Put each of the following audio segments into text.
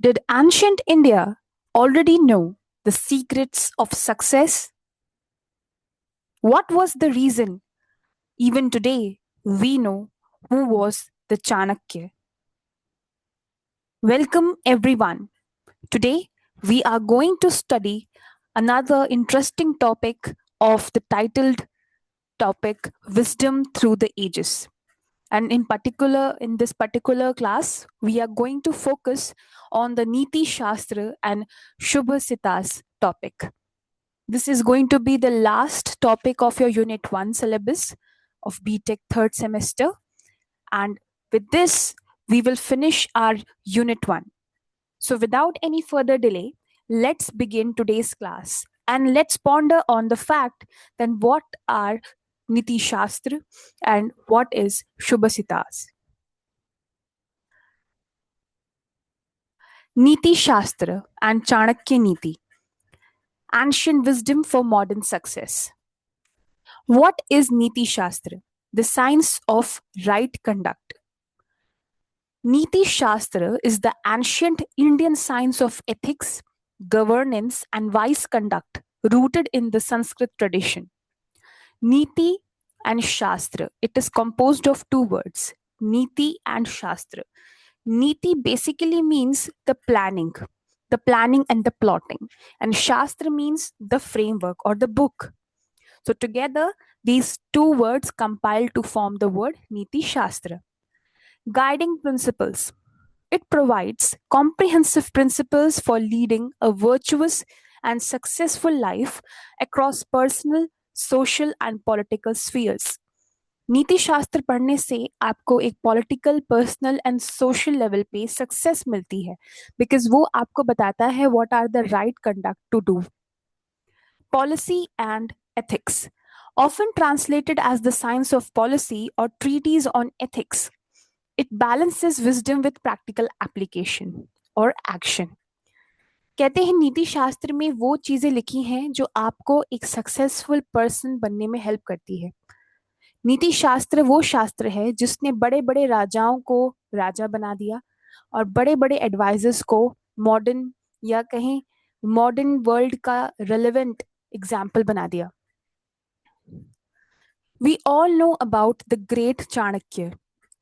Did ancient India already know the secrets of success? What was the reason? Even today, we know who was the Chanakya. Welcome, everyone. Today, we are going to study another interesting topic of the titled topic Wisdom Through the Ages. And in particular, in this particular class, we are going to focus on the Niti Shastra and Shubhasitas topic. This is going to be the last topic of your Unit 1 syllabus of BTech third semester. And with this, we will finish our Unit 1. So without any further delay, let's begin today's class and let's ponder on the fact then what are Niti Shastra and what is Shubhasitas. Niti Shastra and Chanakya Niti, ancient wisdom for modern success. What is Niti Shastra? The science of right conduct. Niti Shastra is the ancient Indian science of ethics, governance, and wise conduct rooted in the Sanskrit tradition. Niti and Shastra. It is composed of two words, Niti and Shastra. Niti basically means the planning and the plotting. And Shastra means the framework or the book. So together, these two words compile to form the word Niti Shastra. Guiding principles. It provides comprehensive principles for leading a virtuous and successful life across personal, social and political spheres. नीति शास्त्र पढ़ने से आपको एक political personal and social level पे success मिलती है because वो आपको बताता है what are the right conduct to do policy and ethics, often translated as the science of policy or treatise on ethics. It balances wisdom with practical application or action. कहते हैं नीति शास्त्र में वो चीजें लिखी हैं जो आपको एक सक्सेसफुल पर्सन बनने में हेल्प करती है. नीति शास्त्र वो शास्त्र है जिसने बड़े बड़े राजाओं को राजा बना दिया और बड़े बड़े एडवाइजर्स को मॉडर्न या कहीं मॉडर्न वर्ल्ड का रेलेवेंट एग्जाम्पल बना दिया. We all know about the great Chanakya.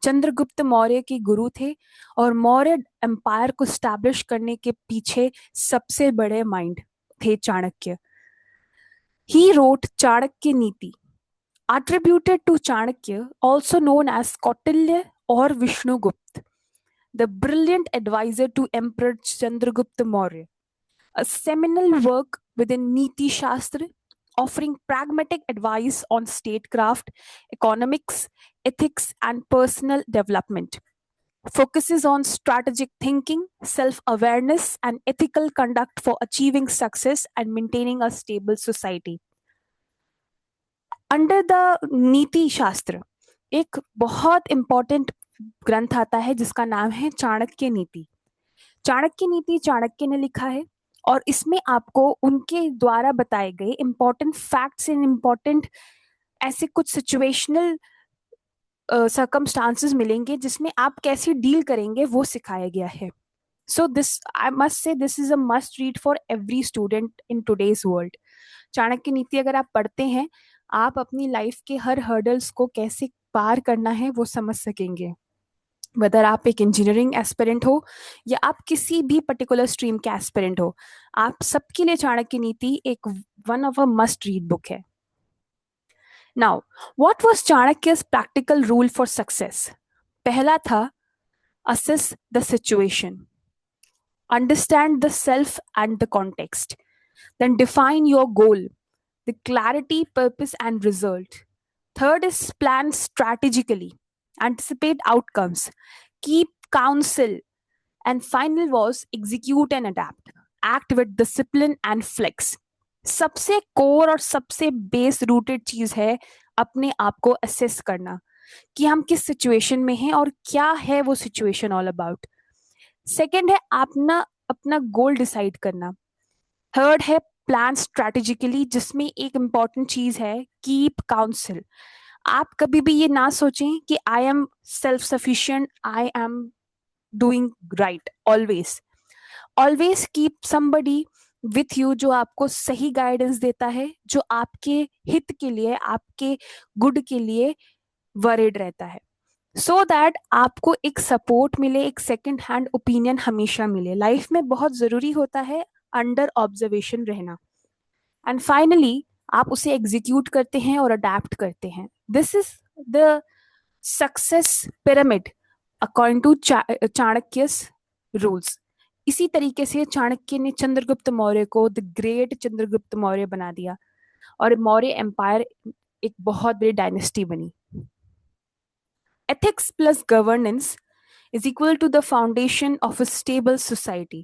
Chandragupta Maurya के गुरु थे और मौर्य एम्पायर को स्टैब्लिश करने के पीछे सबसे बड़े माइंड थे चाणक्य. ही रोट चाणक्य नीति, attributed to Chanakya, also known as Kautilya or Vishnugupta, the brilliant advisor to Emperor Chandragupta Maurya. A seminal work within Niti Shastra, offering pragmatic advice on statecraft, economics, ethics, and personal development. Focuses on strategic thinking, self-awareness, and ethical conduct for achieving success and maintaining a stable society. Under the नीति शास्त्र एक बहुत important ग्रंथ आता है जिसका नाम है चाणक्य नीति. चाणक्य नीति चाणक्य ने लिखा है और इसमें आपको उनके द्वारा बताए गए इंपॉर्टेंट फैक्ट्स एंड इंपॉर्टेंट ऐसे कुछ सिचुएशनल सर्कमस्टांसेस मिलेंगे जिसमें आप कैसे डील करेंगे वो सिखाया गया है. So this I must say this is a must read for every student in today's world. Chanakya नीति अगर आप पढ़ते हैं आप अपनी लाइफ के हर हर्डल्स को कैसे पार करना है वो समझ सकेंगे. वेदर आप एक इंजीनियरिंग एस्पिरेंट हो या आप किसी भी पर्टिकुलर स्ट्रीम के एस्पिरेंट हो, आप सबके लिए चाणक्य नीति एक one of a must read book है. Now what was Chanakya's practical rule for success? पहला था assess the situation, understand the self and the context, then define your goal, the clarity, purpose, and result. Third is plan strategically, anticipate outcomes, keep counsel, and final was execute and adapt. Act with discipline and flex. सबसे core और सबसे base rooted चीज है अपने आप को assess करना कि हम किस सिचुएशन में हैं और क्या है वो सिचुएशन ऑल अबाउट. सेकेंड है अपना अपना गोल डिसाइड करना. थर्ड है प्लान स्ट्रैटेजिकली जिसमें एक इंपॉर्टेंट चीज है कीप काउंसिल. आप कभी भी ये ना सोचें कि I am self sufficient, I am doing right always. Always keep somebody with you जो आपको सही गाइडेंस देता है, जो आपके हित के लिए, आपके गुड के लिए वरिड रहता है, सो दैट आपको एक सपोर्ट मिले, एक सेकंड हैंड ओपिनियन हमेशा मिले। लाइफ में बहुत जरूरी होता है अंडर ऑब्जर्वेशन रहना, एंड फाइनली आप उसे एग्जीक्यूट करते हैं और अडेप्ट करते हैं। This is the success pyramid according to Chanakya's rules. इसी तरीके से चाणक्य ने चंद्रगुप्त मौर्य को द ग्रेट चंद्रगुप्त मौर्य बना दिया और मौर्य एम्पायर एक बहुत बड़ी डायनेस्टी बनी। Ethics plus governance is equal to the foundation of a stable society.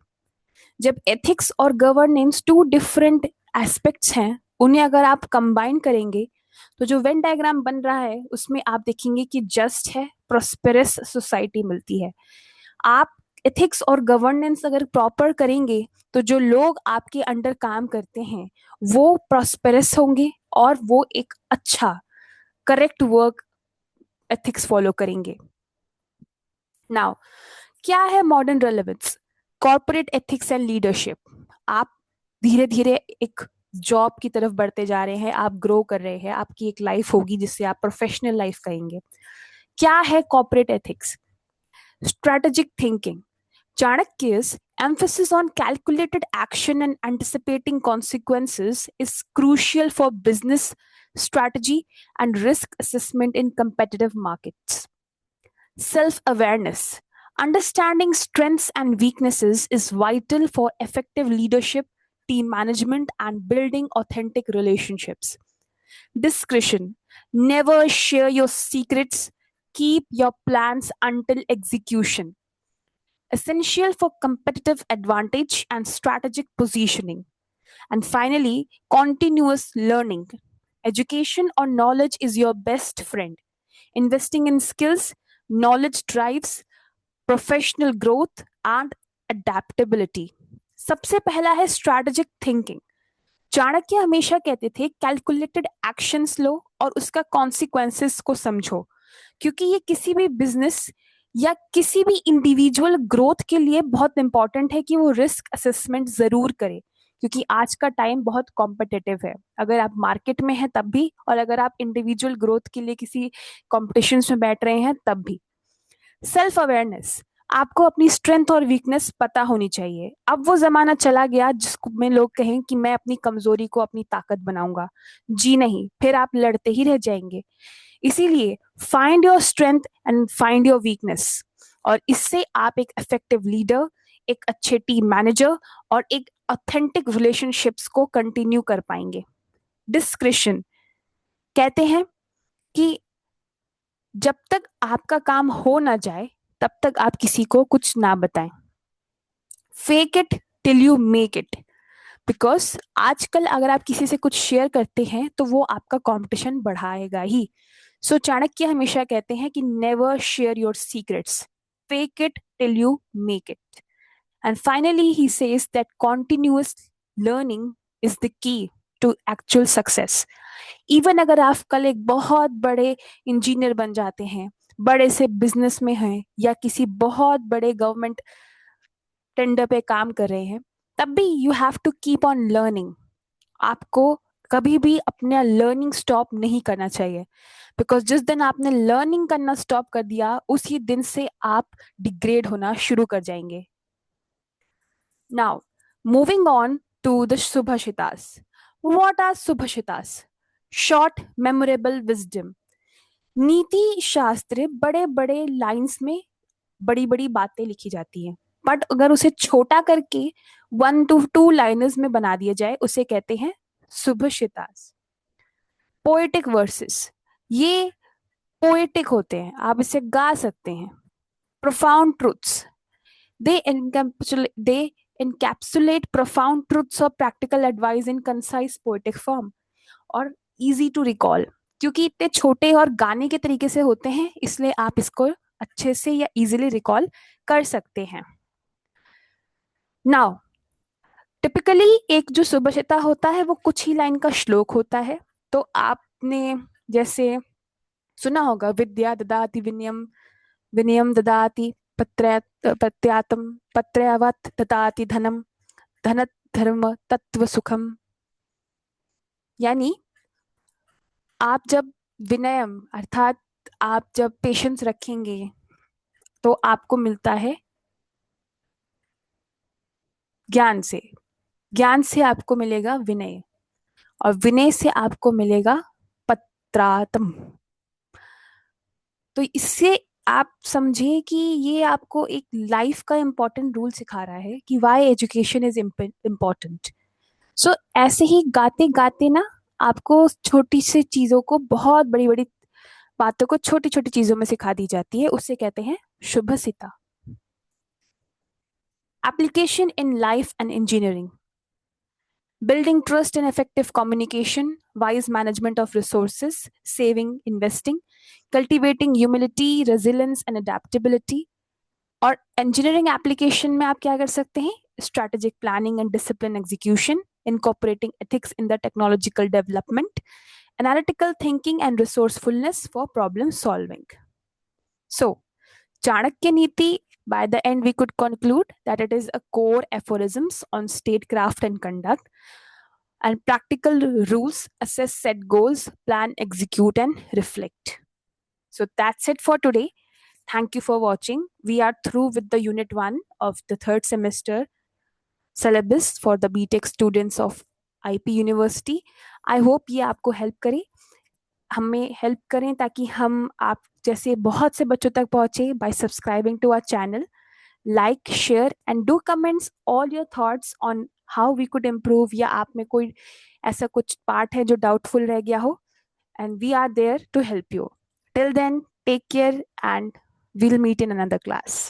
जब एथिक्स और गवर्नेंस टू डिफरेंट एस्पेक्ट्स हैं, उन्हें अगर आप कंबाइन करेंगे तो जो वेन डायग्राम बन रहा है उसमें आप देखेंगे कि जस्ट है, प्रोस्पेरस सोसाइटी मिलती है। आप एथिक्स और गवर्नेंस अगर प्रॉपर करेंगे तो जो लोग आपके अंडर काम करते हैं वो प्रॉस्पेरस होंगे और वो एक अच्छा करेक्ट वर्क एथिक्स फॉलो करेंगे। नाउ क्या है modern relevance? Corporate ethics and leadership. आप धीरे धीरे एक जॉब की तरफ बढ़ते जा रहे हैं, आप ग्रो कर रहे हैं, आपकी एक लाइफ होगी जिससे आप प्रोफेशनल लाइफ कहेंगे। क्या है corporate ethics? Strategic thinking. Chanakya's emphasis on calculated action and anticipating consequences is crucial for business strategy and risk assessment in competitive markets. Self awareness. Understanding strengths and weaknesses is vital for effective leadership, team management, and building authentic relationships. Discretion. Never share your secrets. Keep your plans until execution. Essential for competitive advantage and strategic positioning. And finally, continuous learning. Education or knowledge is your best friend. Investing in skills, knowledge drives professional growth and adaptability. सबसे पहला है strategic thinking. Chanakya हमेशा कहते थे calculated actions लो और उसका consequences को समझो, क्योंकि ये किसी भी बिजनेस या किसी भी इंडिविजुअल ग्रोथ के लिए बहुत इंपॉर्टेंट है कि वो रिस्क असेसमेंट जरूर करे, क्योंकि आज का टाइम बहुत कॉम्पिटिटिव है। अगर आप मार्केट में हैं तब भी, और अगर आप इंडिविजुअल ग्रोथ के लिए किसी कॉम्पिटिशन में बैठ रहे हैं तब भी। Self awareness. आपको अपनी स्ट्रेंथ और वीकनेस पता होनी चाहिए। अब वो जमाना चला गया जिसमें लोग कहें कि मैं अपनी कमजोरी को अपनी ताकत बनाऊंगा। जी नहीं, फिर आप लड़ते ही रह जाएंगे। इसीलिए find your strength and find your weakness, और इससे आप एक इफेक्टिव लीडर, एक अच्छे टीम मैनेजर और एक ऑथेंटिक रिलेशनशिप्स को कंटिन्यू कर पाएंगे। डिस्क्रिशन। कहते हैं कि जब तक आपका काम हो ना जाए तब तक आप किसी को कुछ ना बताएं। Fake it till you make it. Because आजकल अगर आप किसी से कुछ शेयर करते हैं तो वो आपका कंपटीशन बढ़ाएगा ही। सो चाणक्य हमेशा कहते हैं कि never share your secrets, fake it till you make it. And finally he says that continuous learning is the key to actual success. Even अगर आप कल एक बहुत बड़े इंजीनियर बन जाते हैं, बड़े से बिजनेस में हैं, या किसी बहुत बड़े गवर्नमेंट टेंडर पे काम कर रहे हैं, तब भी you have to keep on learning. आपको कभी भी अपना लर्निंग स्टॉप नहीं करना चाहिए, बिकॉज जिस दिन आपने लर्निंग करना स्टॉप कर दिया उसी दिन से आप डिग्रेड होना शुरू कर जाएंगे। Now moving on to the subhashitas. What are subhashitas? Short memorable wisdom. नीति शास्त्र बड़े बड़े लाइंस में बड़ी बड़ी बातें लिखी जाती हैं, बट अगर उसे छोटा करके 1 to 2 लाइनर्स में बना दिया जाए उसे कहते हैं सुभाषितास। Poetic verses. ये पोएटिक होते हैं, आप इसे गा सकते हैं। Profound truths. They encapsulate profound truths or practical advice in concise poetic form और easy to recall। क्योंकि इतने छोटे और गाने के तरीके से होते हैं इसलिए आप इसको अच्छे से या इजीली रिकॉल कर सकते हैं। नाउ टिपिकली एक जो सुभाषिता होता है वो कुछ ही लाइन का श्लोक होता है। तो आपने जैसे सुना होगा, विद्या ददाति विनयम, विनयम ददाति प्रत्यातम प्रत्ययावत ददाति धनम धन धर्म तत्व सुखम। यानी आप जब विनयम अर्थात आप जब पेशेंस रखेंगे तो आपको मिलता है ज्ञान से, ज्ञान से आपको मिलेगा विनय, और विनय से आपको मिलेगा पत्रातम। तो इससे आप समझिए कि ये आपको एक लाइफ का इम्पोर्टेंट रूल सिखा रहा है कि वाई एजुकेशन इज इम्पोर्टेंट। सो ऐसे ही गाते गाते ना आपको छोटी सी चीजों को बहुत बड़ी बड़ी बातों को छोटी छोटी चीजों में सिखा दी जाती है, उससे कहते हैं शुभसिता। Application in life and engineering: building trust and effective communication, wise management of resources, saving, investing, cultivating humility, resilience and adaptability. और engineering application में आप क्या कर सकते हैं? Strategic planning and discipline execution, incorporating ethics in the technological development, analytical thinking and resourcefulness for problem solving. So, Chanakya Niti, by the end, we could conclude that it is a core aphorisms on statecraft and conduct, and practical rules: assess, set goals, plan, execute, and reflect. So that's it for today. Thank you for watching. We are through with the unit 1 of the third semester syllabus for the BTech students of IP University. I hope ये आपको help करे, हमें help करें ताकि हम आप जैसे बहुत से बच्चों तक पहुंचे by subscribing to our channel. Like, share and do comments all your thoughts on how we could improve, या आप में कोई ऐसा कुछ पार्ट है जो डाउटफुल रह गया हो, and we are there to help you. Till then, take care and we'll meet in another class.